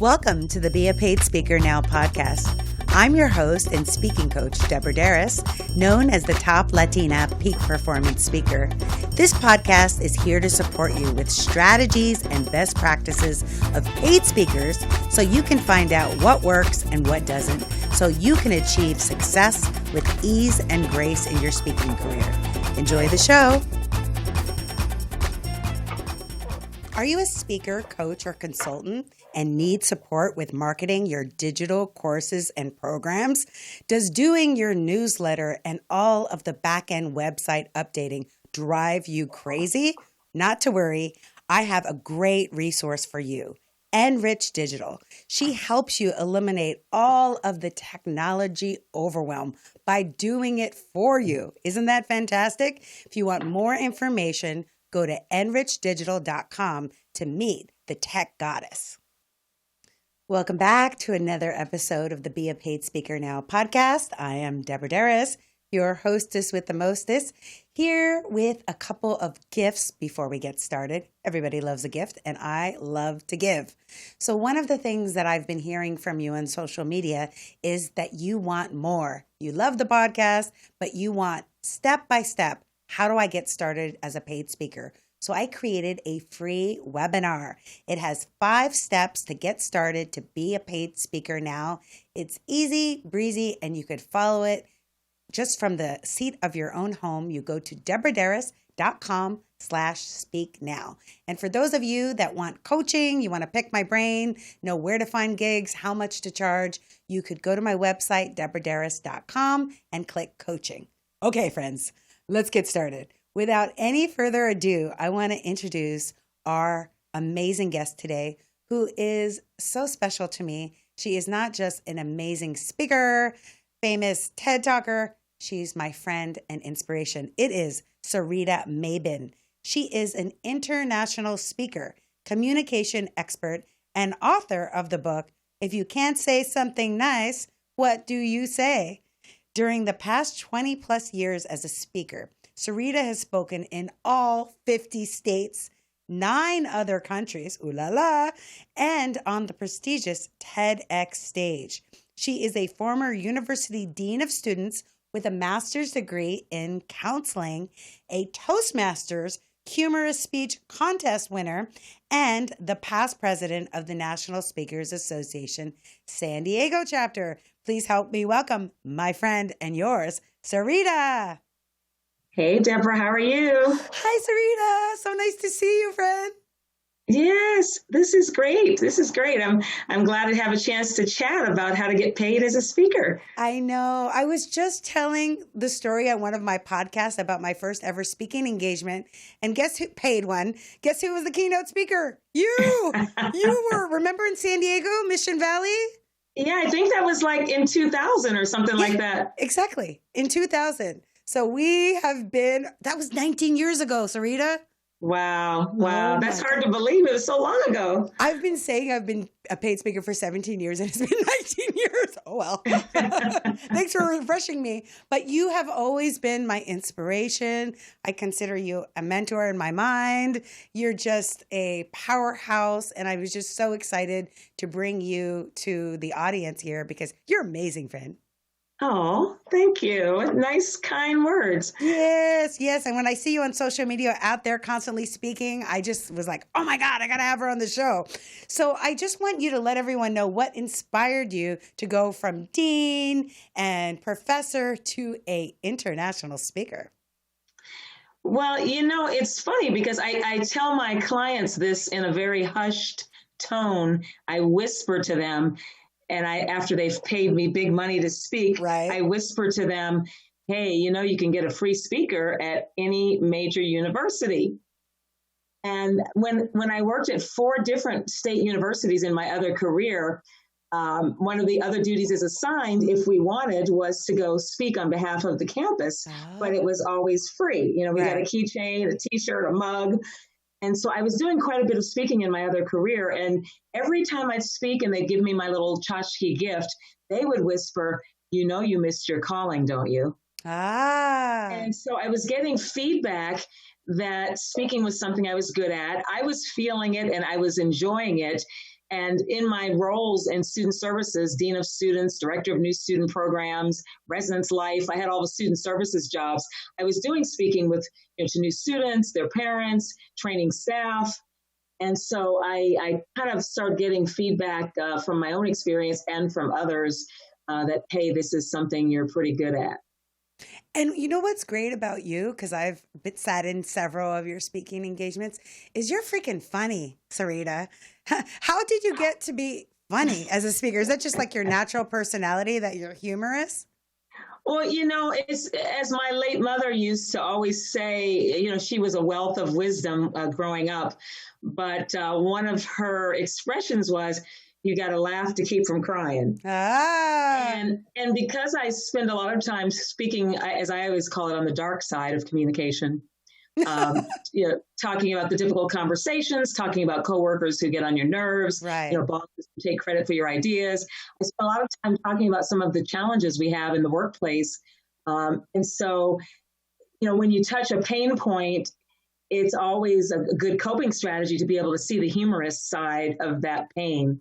Welcome to the Be a Paid Speaker Now podcast. I'm your host and speaking coach, Deborah Deras, known as the top Latina peak performance speaker. This podcast is here to support you with strategies and best practices of paid speakers so you can find out what works and what doesn't, so you can achieve success with ease and grace in your speaking career. Enjoy the show. Are you a speaker, coach, or consultant and need support with marketing your digital courses and programs? Does doing your newsletter and all of the back-end website updating drive you crazy? Not to worry, I have a great resource for you. Enrich Digital. She helps you eliminate all of the technology overwhelm by doing it for you. Isn't that fantastic? If you want more information, go to enrichdigital.com to meet the tech goddess. Welcome back to another episode of the Be a Paid Speaker Now podcast. I am Deborah Deras, your hostess with the mostest, here with a couple of gifts before we get started. Everybody loves a gift, and I love to give. So one of the things that I've been hearing from you on social media is that you want more. You love the podcast, but you want step by step. How do I get started as a paid speaker? So I created a free webinar. It has 5 steps to get started to be a paid speaker now. It's easy, breezy, and you could follow it just from the seat of your own home. You go to deborahderas.com/speak now. And for those of you that want coaching, you want to pick my brain, know where to find gigs, how much to charge, you could go to my website, deborahderas.com, and click coaching. Okay, friends. Let's get started. Without any further ado, I want to introduce our amazing guest today, who is so special to me. She is not just an amazing speaker, famous TED talker. She's my friend and inspiration. It is Sarita Mabin. She is an international speaker, communication expert, and author of the book, If You Can't Say Something Nice, What Do You Say? During the past 20 plus years as a speaker, Sarita has spoken in all 50 states, 9 other countries, ooh la la, and on the prestigious TEDx stage. She is a former university dean of students with a master's degree in counseling, a Toastmasters humorous speech contest winner, and the past president of the National Speakers Association San Diego chapter. Please help me welcome my friend and yours, Sarita. Hey, Deborah, how are you? Hi, Sarita. So nice to see you, friend. Yes, this is great. This is great. I'm glad to have a chance to chat about how to get paid as a speaker. I know. I was just telling the story on one of my podcasts about my first ever speaking engagement. And guess who paid one? Guess who was the keynote speaker? You. You were, remember in San Diego, Mission Valley? Yeah, I think that was like in 2000 or something like that. Exactly. In 2000. So we have been, that was 19 years ago, Sarita. Wow. That's hard to believe. It was so long ago. I've been saying I've been a paid speaker for 17 years and it's been 19 years. Oh, well. Thanks for refreshing me. But you have always been my inspiration. I consider you a mentor in my mind. You're just a powerhouse. And I was just so excited to bring you to the audience here because you're amazing, friend. Oh, thank you. Nice, kind words. Yes. And when I see you on social media out there constantly speaking, I just was like, oh my God, I got to have her on the show. So I just want you to let everyone know what inspired you to go from dean and professor to an international speaker. Well, it's funny because I tell my clients this in a very hushed tone. I whisper to them. And after they've paid me big money to speak, right, I whisper to them, hey, you can get a free speaker at any major university. And when I worked at 4 different state universities in my other career, one of the other duties as assigned, if we wanted, was to go speak on behalf of the campus. Oh. But it was always free. We got a keychain, a T-shirt, a mug. And so I was doing quite a bit of speaking in my other career. And every time I'd speak and they'd give me my little tchotchke gift, they would whisper, you missed your calling, don't you? Ah. And so I was getting feedback that speaking was something I was good at. I was feeling it and I was enjoying it. And in my roles in student services, dean of students, director of new student programs, residence life, I had all the student services jobs. I was doing speaking with to new students, their parents, training staff. And so I kind of started getting feedback from my own experience and from others that, hey, this is something you're pretty good at. And you know what's great about you, because I've sat in several of your speaking engagements, is you're freaking funny, Sarita. How did you get to be funny as a speaker? Is that just like your natural personality that you're humorous? Well, it's as my late mother used to always say, she was a wealth of wisdom growing up. But one of her expressions was, you got to laugh to keep from crying. And because I spend a lot of time speaking, as I always call it, on the dark side of communication, talking about the difficult conversations, talking about coworkers who get on your nerves, right. Bosses who take credit for your ideas. I spend a lot of time talking about some of the challenges we have in the workplace. And so, when you touch a pain point, it's always a good coping strategy to be able to see the humorous side of that pain.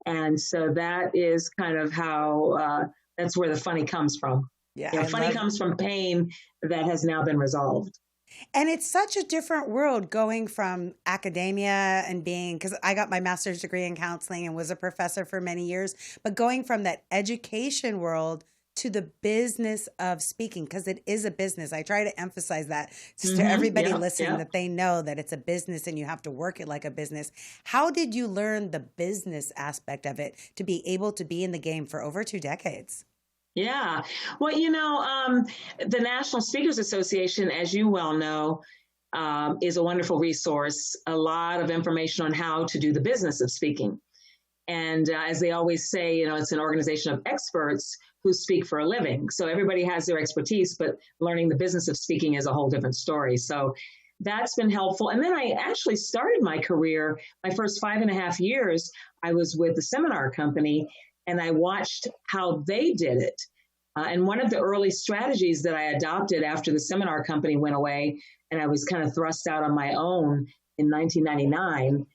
And so that is kind of how, that's where the funny comes from. Yeah, funny comes from pain that has now been resolved. And it's such a different world going from academia and because I got my master's degree in counseling and was a professor for many years, but going from that education world to the business of speaking, because it is a business. I try to emphasize that to everybody listening, that they know that it's a business and you have to work it like a business. How did you learn the business aspect of it to be able to be in the game for over 2 decades? Yeah. Well, the National Speakers Association, as you well know, is a wonderful resource, a lot of information on how to do the business of speaking. And as they always say, it's an organization of experts who speak for a living. So everybody has their expertise, but learning the business of speaking is a whole different story. So that's been helpful. And then I actually started my career, my first 5.5 years, I was with the seminar company, and I watched how they did it. And one of the early strategies that I adopted after the seminar company went away, and I was kind of thrust out on my own in 1999,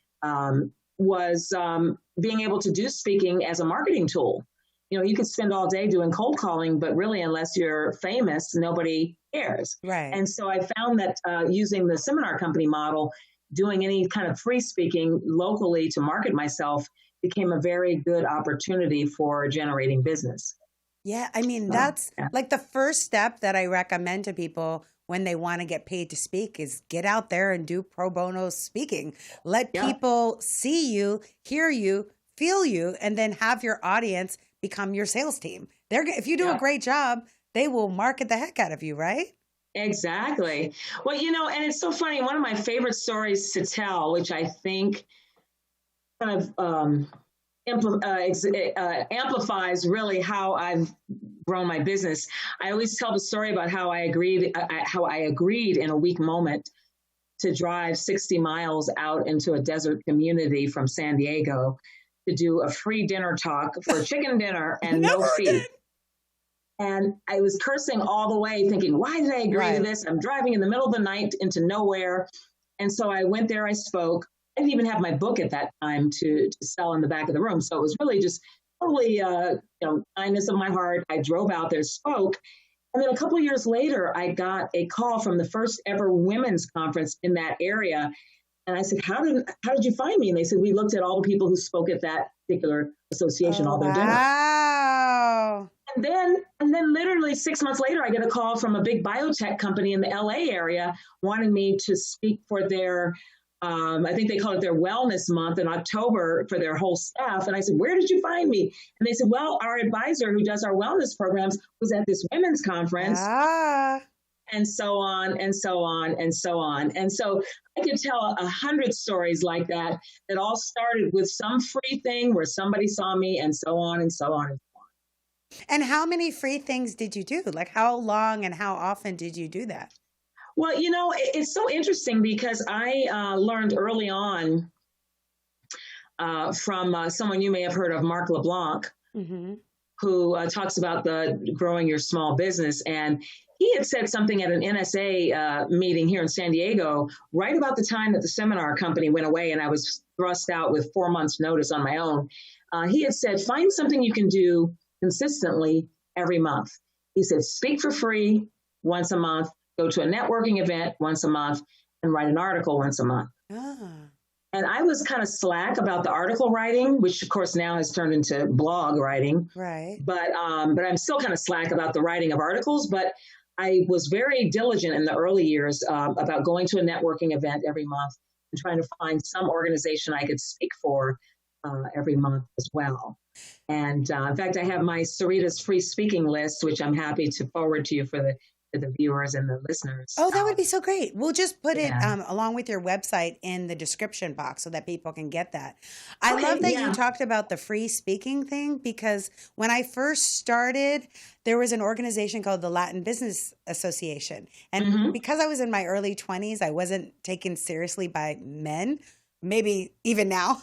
was being able to do speaking as a marketing tool. You can spend all day doing cold calling, but really, unless you're famous, nobody cares. Right. And so I found that using the seminar company model, doing any kind of free speaking locally to market myself became a very good opportunity for generating business. Yeah, I mean, that's like the first step that I recommend to people when they want to get paid to speak is get out there and do pro bono speaking. Let people see you, hear you, feel you, and then have your audience become your sales team. If you do a great job, they will market the heck out of you, right? Exactly. Well, and it's so funny. One of my favorite stories to tell, which I think kind of amplifies really how I've grown my business. I always tell the story about how I agreed in a weak moment to drive 60 miles out into a desert community from San Diego to do a free dinner talk for chicken dinner and no fee. And I was cursing all the way, thinking, why did I agree to this? I'm driving in the middle of the night into nowhere. And so I went there, I spoke. I didn't even have my book at that time to sell in the back of the room. So it was really just totally, kindness of my heart. I drove out there, spoke. And then a couple of years later, I got a call from the first ever women's conference in that area. And I said, how did you find me? And they said, we looked at all the people who spoke at that particular association, all their dinner. Wow. And then literally 6 months later, I get a call from a big biotech company in the LA area wanting me to speak for their, I think they call it their wellness month in October for their whole staff. And I said, where did you find me? And they said, well, our advisor who does our wellness programs was at this women's conference. And so on and so on and so on. And so I could tell 100 stories like that all started with some free thing where somebody saw me, and so on and so on. And how many free things did you do? Like how long and how often did you do that? Well, it's so interesting because I learned early on from someone you may have heard of, Mark LeBlanc, who talks about the growing your small business. And he had said something at an NSA meeting here in San Diego, right about the time that the seminar company went away and I was thrust out with 4 months notice on my own. He had said, find something you can do consistently every month. He said, speak for free once a month, go to a networking event once a month, and write an article once a month. And I was kind of slack about the article writing, which of course now has turned into blog writing. Right. But I'm still kind of slack about the writing of articles. But I was very diligent in the early years about going to a networking event every month and trying to find some organization I could speak for every month as well. And in fact, I have my Sarita's free speaking list, which I'm happy to forward to you for the viewers and the listeners. Oh, that would be so great. We'll just put it along with your website in the description box so that people can get that. I love that you talked about the free speaking thing, because when I first started, there was an organization called the Latin Business Association. And because I was in my early 20s, I wasn't taken seriously by men, maybe even now.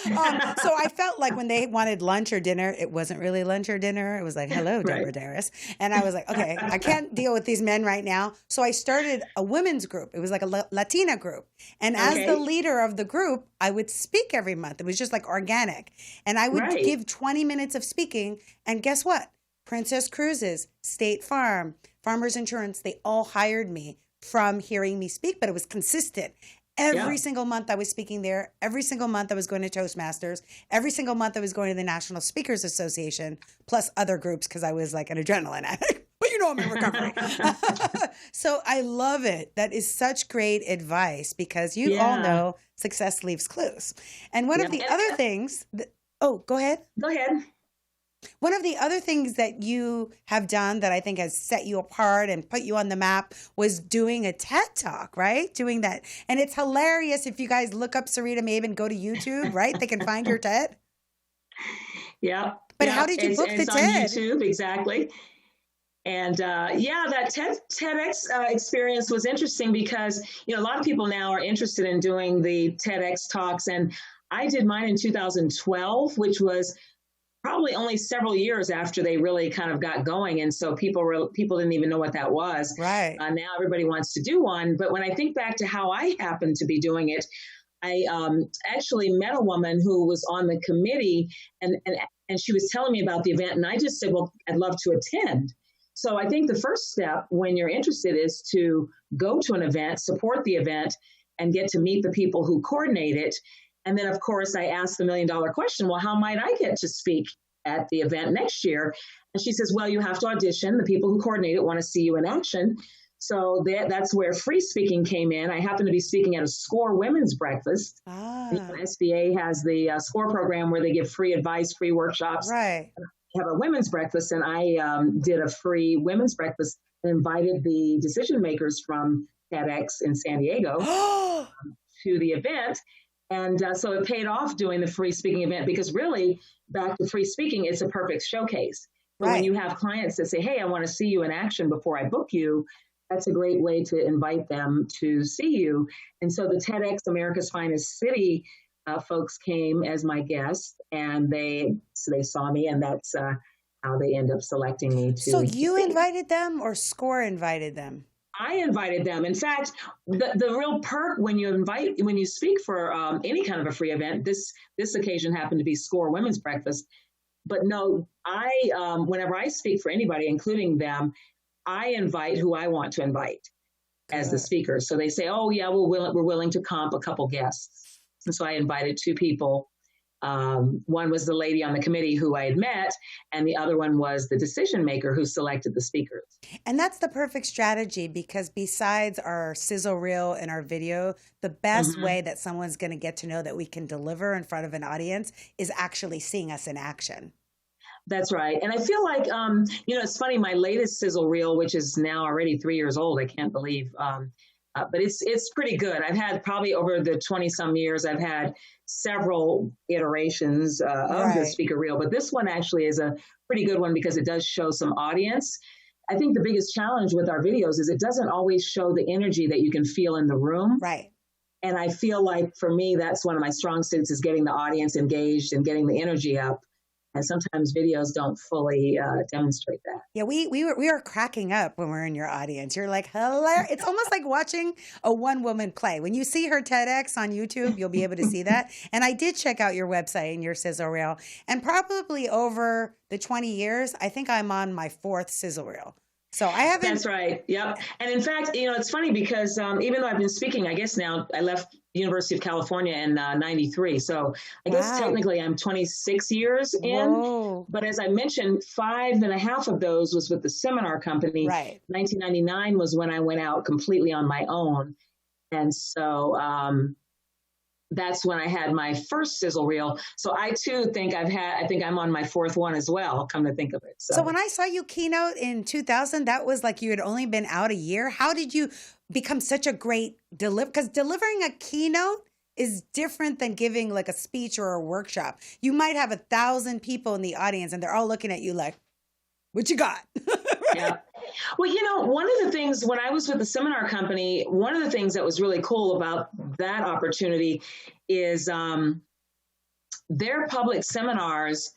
So I felt like when they wanted lunch or dinner, it wasn't really lunch or dinner. It was like, hello, Deborah Deras. And I was like, okay, I can't deal with these men right now. So I started a women's group. It was like a Latina group. And as the leader of the group, I would speak every month. It was just like organic. And I would give 20 minutes of speaking. And guess what? Princess Cruises, State Farm, Farmers Insurance, they all hired me from hearing me speak, but it was consistent. Every single month I was speaking there. Every single month I was going to Toastmasters. Every single month I was going to the National Speakers Association, plus other groups because I was like an adrenaline addict. But you know I'm in recovery. So I love it. That is such great advice because you all know success leaves clues. And one of the other things go ahead. Go ahead. One of the other things that you have done that I think has set you apart and put you on the map was doing a TED Talk, right? Doing that. And it's hilarious if you guys look up Sarita Mabe and go to YouTube, right? They can find your TED. Yeah. But how did you book the TED? On YouTube, exactly. And that TEDx experience was interesting because, a lot of people now are interested in doing the TEDx talks. And I did mine in 2012, which was probably only several years after they really kind of got going. And so people didn't even know what that was. Right. Now everybody wants to do one. But when I think back to how I happened to be doing it, I actually met a woman who was on the committee and she was telling me about the event. And I just said, well, I'd love to attend. So I think the first step when you're interested is to go to an event, support the event, and get to meet the people who coordinate it. And then, of course, I asked the $1 million question, well, how might I get to speak at the event next year? And she says, well, you have to audition. The people who coordinate it want to see you in action. So that's where free speaking came in. I happened to be speaking at a SCORE women's breakfast. SBA has the SCORE program where they give free advice, free workshops. Right. Have a women's breakfast, and I did a free women's breakfast and invited the decision makers from TEDx in San Diego to the event. And so it paid off doing the free speaking event because really, back to free speaking, it's a perfect showcase. But when you have clients that say, hey, I want to see you in action before I book you, that's a great way to invite them to see you. And so the TEDx America's Finest City folks came as my guests, and they saw me, and that's how they end up selecting me to. So you invited them, or SCORE invited them? I invited them. In fact, the real perk when you speak for any kind of a free event, this occasion happened to be SCORE Women's Breakfast. But no, whenever I speak for anybody, including them, I invite who I want to invite as the speaker. So they say, oh yeah, we're willing to comp a couple guests. And so I invited two people. One was the lady on the committee who I had met, and the other one was the decision maker who selected the speakers. And that's the perfect strategy because besides our sizzle reel and our video, the best way that someone's going to get to know that we can deliver in front of an audience is actually seeing us in action. That's right. And I feel like, it's funny, my latest sizzle reel, which is now already 3 years old, I can't believe, but it's pretty good. I've had probably over the 20 some years, I've had several iterations of the speaker reel, but this one actually is a pretty good one because it does show some audience. I think the biggest challenge with our videos is it doesn't always show the energy that you can feel in the room. Right. And I feel like for me, that's one of my strong suits is getting the audience engaged and getting the energy up. And sometimes videos don't fully demonstrate that. Yeah, we were cracking up when we're in your audience. You're like, hilarious. It's almost like watching a one woman play. When you see her TEDx on YouTube, you'll be able to see that. And I did check out your website and your sizzle reel. And probably over the 20 years, I think I'm on my fourth sizzle reel. So I haven't. That's right. Yep. And in fact, it's funny because even though I've been speaking, I guess now I left the University of California in 93. So I guess technically I'm 26 years in. Whoa. But as I mentioned, 5.5 of those was with the seminar company. Right. 1999 was when I went out completely on my own. And so that's when I had my first sizzle reel. So I too think I think I'm on my fourth one as well, come to think of it. So when I saw you keynote in 2000, that was like you had only been out a year. How did you become such a great because delivering a keynote is different than giving like a speech or a workshop. You might have 1,000 people in the audience and they're all looking at you like, what you got? Right? Yeah. Well, one of the things when I was with the seminar company, one of the things that was really cool about that opportunity is their public seminars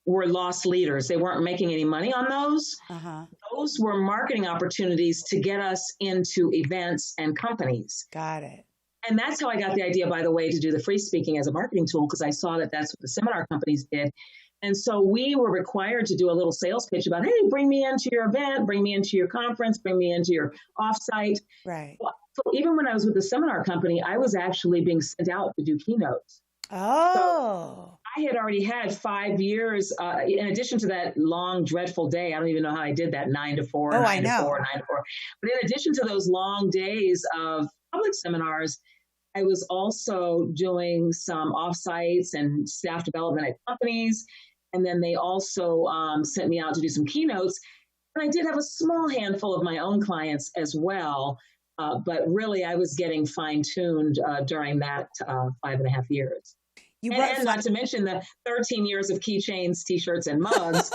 were lost leaders. They weren't making any money on those. Uh-huh. Those were marketing opportunities to get us into events and companies. Got it. And that's how I got the idea, by the way, to do the free speaking as a marketing tool, because I saw that that's what the seminar companies did. And so we were required to do a little sales pitch about, hey, bring me into your event, bring me into your conference, bring me into your offsite. Right. So even when I was with the seminar company, I was actually being sent out to do keynotes. Oh. So I had already had 5 years, in addition to that long, dreadful day. I don't even know how I did that, 9 to 4, Oh, 9 I to know. 4, 9 to 4. But in addition to those long days of public seminars, I was also doing some offsites and staff development at companies. And then they also sent me out to do some keynotes. And I did have a small handful of my own clients as well. But really, I was getting fine-tuned during that 5.5 years. And not to mention the 13 years of keychains, T-shirts, and mugs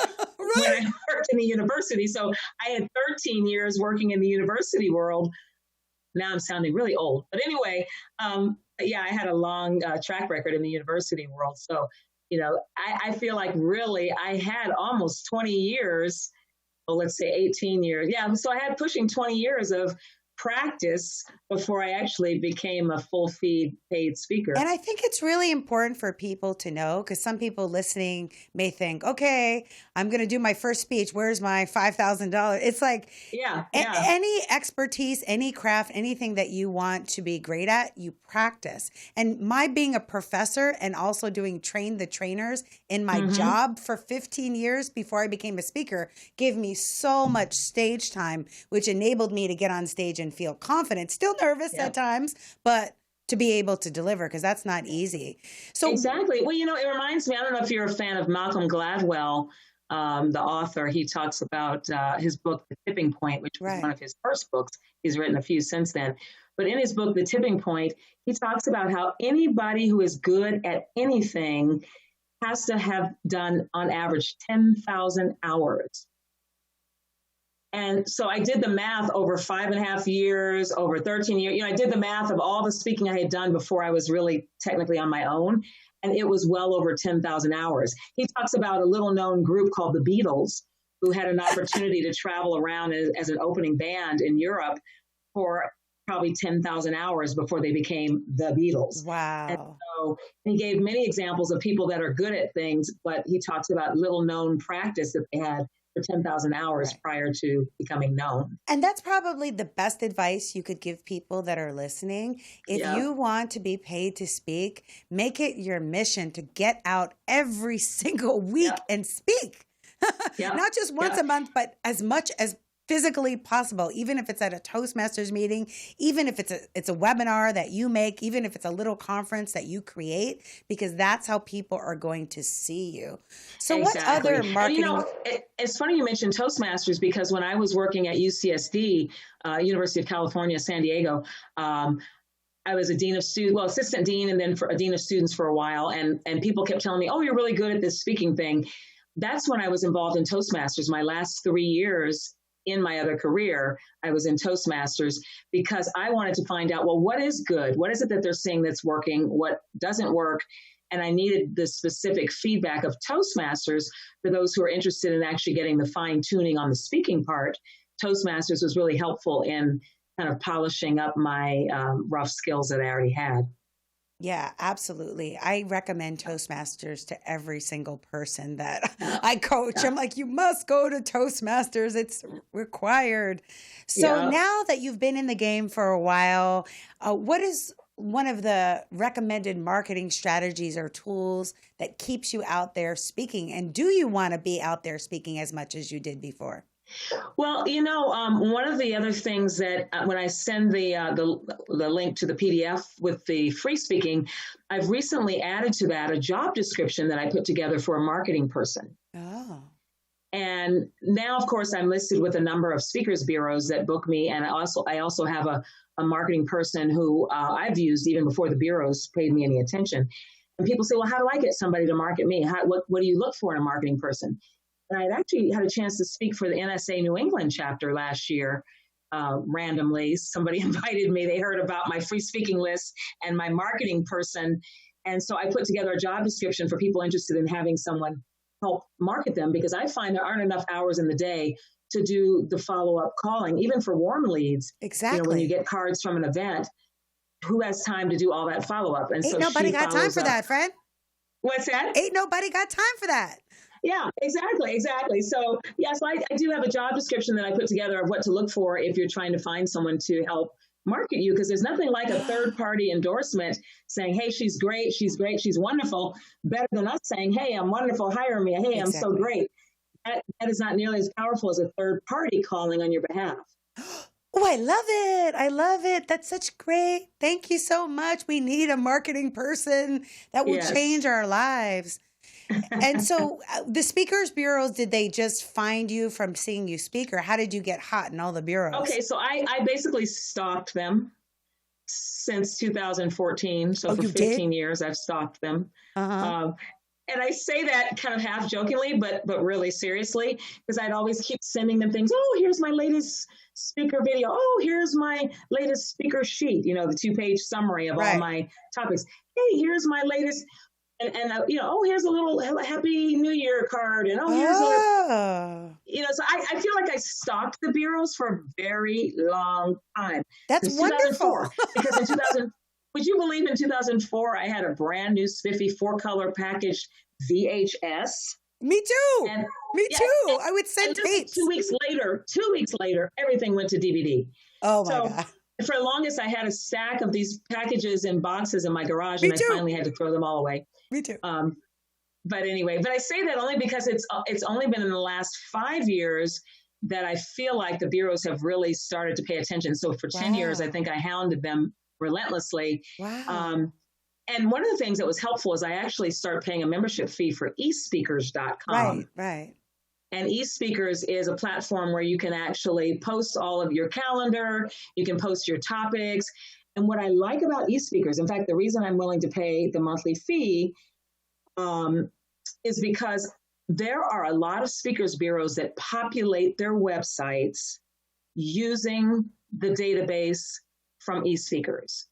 Right. when I worked in the university. So I had 13 years working in the university world. Now I'm sounding really old. But anyway, yeah, I had a long track record in the university world. So, I feel like really I had almost 20 years, well, let's say 18 years. Yeah, so I had pushing 20 years of practice before I actually became a full feed paid speaker. And I think it's really important for people to know, because some people listening may think, okay, I'm going to do my first speech. Where's my $5,000? It's like any expertise, any craft, anything that you want to be great at, you practice. And my being a professor and also doing train the trainers in my job for 15 years before I became a speaker gave me so much stage time, which enabled me to get on stage and feel confident, still nervous at times, but to be able to deliver, because that's not easy. So exactly. Well, it reminds me, I don't know if you're a fan of Malcolm Gladwell, the author. He talks about his book, The Tipping Point, which was one of his first books. He's written a few since then. But in his book, The Tipping Point, he talks about how anybody who is good at anything has to have done, on average, 10,000 hours. And so I did the math over 5.5 years, over 13 years. I did the math of all the speaking I had done before I was really technically on my own. And it was well over 10,000 hours. He talks about a little known group called the Beatles, who had an opportunity to travel around as an opening band in Europe for probably 10,000 hours before they became the Beatles. Wow. And so he gave many examples of people that are good at things, but he talks about little known practice that they had for 10,000 hours prior to becoming known. And that's probably the best advice you could give people that are listening. If you want to be paid to speak, make it your mission to get out every single week and speak. Not just once a month, but as much as physically possible, even if it's at a Toastmasters meeting, even if it's a webinar that you make, even if it's a little conference that you create, because that's how people are going to see you. So what other marketing? And, it's funny you mentioned Toastmasters, because when I was working at UCSD, University of California, San Diego, I was a dean of students, assistant dean, and then a dean of students for a while. And people kept telling me, oh, you're really good at this speaking thing. That's when I was involved in Toastmasters. My last 3 years in my other career, I was in Toastmasters, because I wanted to find out, well, what is good? What is it that they're saying that's working? What doesn't work? and I needed the specific feedback of Toastmasters for those who are interested in actually getting the fine tuning on the speaking part. Toastmasters was really helpful in kind of polishing up my rough skills that I already had. Yeah, absolutely. I recommend Toastmasters to every single person that I coach. I'm like, you must go to Toastmasters. It's required. So now that you've been in the game for a while, what is one of the recommended marketing strategies or tools that keeps you out there speaking? And do you want to be out there speaking as much as you did before? Well, one of the other things that when I send the link to the PDF with the free speaking, I've recently added to that a job description that I put together for a marketing person. Oh. And now, of course, I'm listed with a number of speakers bureaus that book me, and I also have a marketing person who I've used even before the bureaus paid me any attention. And people say, well, how do I get somebody to market me? What do you look for in a marketing person? And I'd actually had a chance to speak for the NSA New England chapter last year. Randomly, somebody invited me. They heard about my free speaking list and my marketing person. And so I put together a job description for people interested in having someone help market them, because I find there aren't enough hours in the day to do the follow-up calling, even for warm leads. Exactly. When you get cards from an event, who has time to do all that follow-up? And Ain't so nobody got time for that, friend. What's that? Ain't nobody got time for that. Yeah, exactly. So I do have a job description that I put together of what to look for if you're trying to find someone to help market you, because there's nothing like a third-party endorsement saying, hey, she's great, she's wonderful, better than us saying, hey, I'm wonderful, hire me, hey, I'm so great. That is not nearly as powerful as a third party calling on your behalf. Oh, I love it. I love it. That's such great. Thank you so much. We need a marketing person that will change our lives. And so the speakers bureaus, did they just find you from seeing you speak, or how did you get hot in all the bureaus? Okay, so I basically stalked them since 2014. So for 15 years, I've stalked them. And I say that kind of half jokingly, but really seriously, because I'd always keep sending them things. Oh, here's my latest speaker video. Oh, here's my latest speaker sheet, the 2-page summary of all my topics. Hey, here's my latest. And here's a little Happy New Year card. And here's so I feel like I stalked the bureaus for a very long time. That's wonderful. Because in 2000, would you believe in 2004, I had a brand new spiffy 4-color packaged VHS. Me too. Me too. I would send tapes. 2 weeks later, everything went to DVD. Oh my God. For the longest, I had a stack of these packages and boxes in my garage, and I finally had to throw them all away. Me too. But anyway, I say that only because it's only been in the last 5 years that I feel like the bureaus have really started to pay attention. So for 10 years, I think I hounded them relentlessly. Wow. And one of the things that was helpful is I actually started paying a membership fee for eSpeakers.com. Right. And eSpeakers is a platform where you can actually post all of your calendar, you can post your topics. And what I like about eSpeakers, in fact, the reason I'm willing to pay the monthly fee is because there are a lot of speakers bureaus that populate their websites using the database from eSpeakers.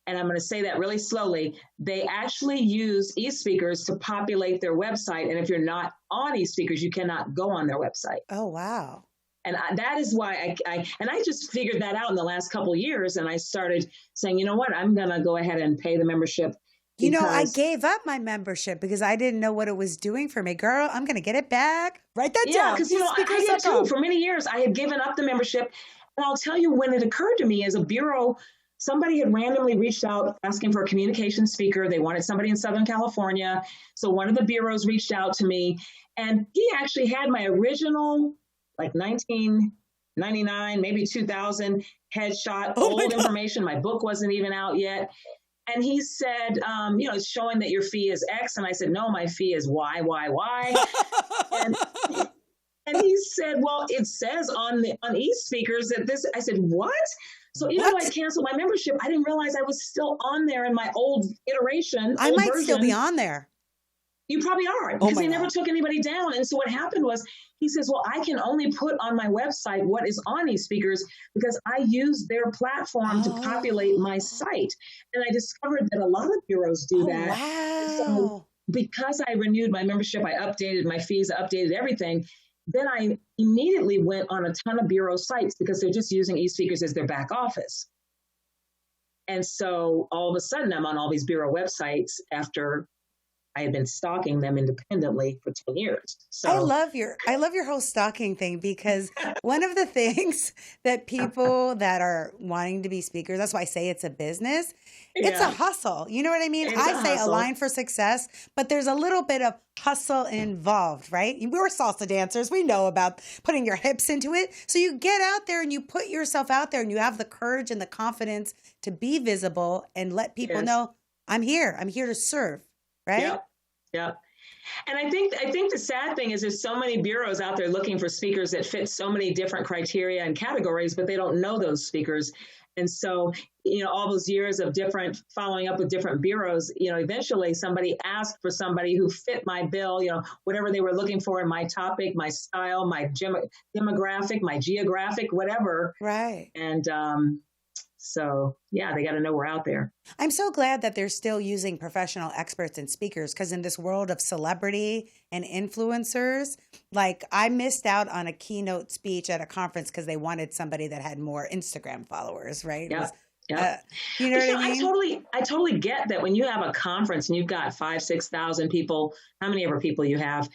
And I'm going to say that really slowly. They actually use eSpeakers to populate their website. And if you're not on eSpeakers, you cannot go on their website. Oh, wow. And that is why I just figured that out in the last couple of years. And I started saying, you know what, I'm going to go ahead and pay the membership. I gave up my membership because I didn't know what it was doing for me. Girl, I'm going to get it back. Write that down. Yeah, because I did too. For many years, I had given up the membership. And I'll tell you, when it occurred to me as a bureau, somebody had randomly reached out asking for a communication speaker. They wanted somebody in Southern California. So one of the bureaus reached out to me, and he actually had my original, like 1999, maybe 2000 headshot, old information. My book wasn't even out yet. And he said, it's showing that your fee is X. And I said, no, my fee is Y. And he said, well, it says on eSpeakers that this. I said, what? So even though I canceled my membership, I didn't realize I was still on there in my old iteration. I might still be on there. You probably are, Oh because my they never God. took anybody down. And so what happened was, he says, well, I can only put on my website what is on these speakers because I use their platform to populate my Oh, site. And I discovered that a lot of bureaus do oh that. So wow. because I renewed my membership, I updated my fees, updated everything. Then I immediately went on a ton of bureau sites because they're just using eSpeakers as their back office. And so all of a sudden I'm on all these bureau websites after I had been stalking them independently for 10 years. So I love your whole stalking thing because one of the things that people that are wanting to be speakers, that's why I say it's a business. It's a yeah, hustle. You know what I mean? it's I a say hustle. align for success, but there's a little bit of hustle involved, right? We're salsa dancers. We know about putting your hips into it. So you get out there and you put yourself out there and you have the courage and the confidence to be visible and let people Yes. know I'm here. I'm here to serve, right? Yep. Yep. And I think the sad thing is there's so many bureaus out there looking for speakers that fit so many different criteria and categories, but they don't know those speakers. And so, all those years of different following up with different bureaus, eventually somebody asked for somebody who fit my bill, whatever they were looking for in my topic, my style, my demographic, my geographic, whatever. Right. And so, yeah, they got to know we're out there. I'm so glad that they're still using professional experts and speakers because in this world of celebrity and influencers, like I missed out on a keynote speech at a conference because they wanted somebody that had more Instagram followers, right? Yeah. It was, Yeah. you know But, what I mean? I totally get that when you have a conference and you've got 5,000-6,000 people, how many ever people you have,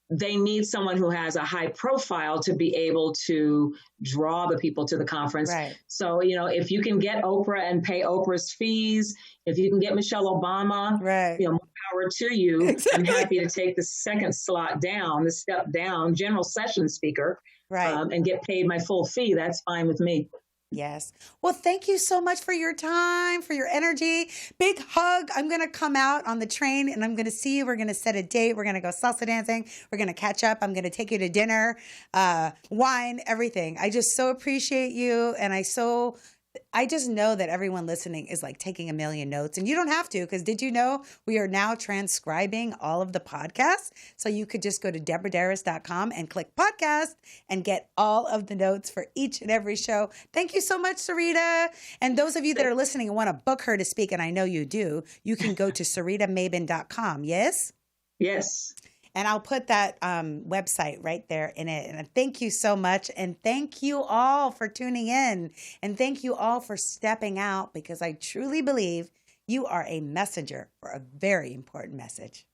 they need someone who has a high profile to be able to draw the people to the conference. Right. So, if you can get Oprah and pay Oprah's fees, if you can get Michelle Obama, Right. more power to you. Exactly. I'm happy to take the second slot down, the step down, general session speaker, Right. and get paid my full fee. That's fine with me. Yes. Well, thank you so much for your time, for your energy. Big hug. I'm going to come out on the train and I'm going to see you. We're going to set a date. We're going to go salsa dancing. We're going to catch up. I'm going to take you to dinner, wine, everything. I just so appreciate you. And I just know that everyone listening is like taking a million notes, and you don't have to, because did you know we are now transcribing all of the podcasts? So you could just go to deborahderas.com and click podcast and get all of the notes for each and every show. Thank you so much, Sarita. And those of you that are listening and want to book her to speak, and I know you do, you can go to saritamaben.com. Yes? Yes. And I'll put that website right there in it. And thank you so much. And thank you all for tuning in. And thank you all for stepping out, because I truly believe you are a messenger for a very important message.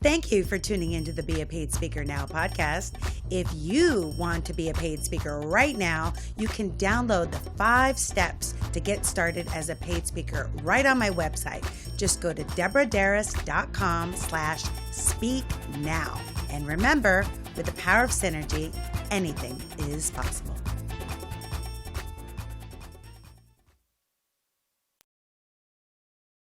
Thank you for tuning into the Be a Paid Speaker Now podcast. If you want to be a paid speaker right now, you can download the 5 steps to get started as a paid speaker right on my website. Just go to deborahderas.com/speak now. And remember, with the power of synergy, anything is possible.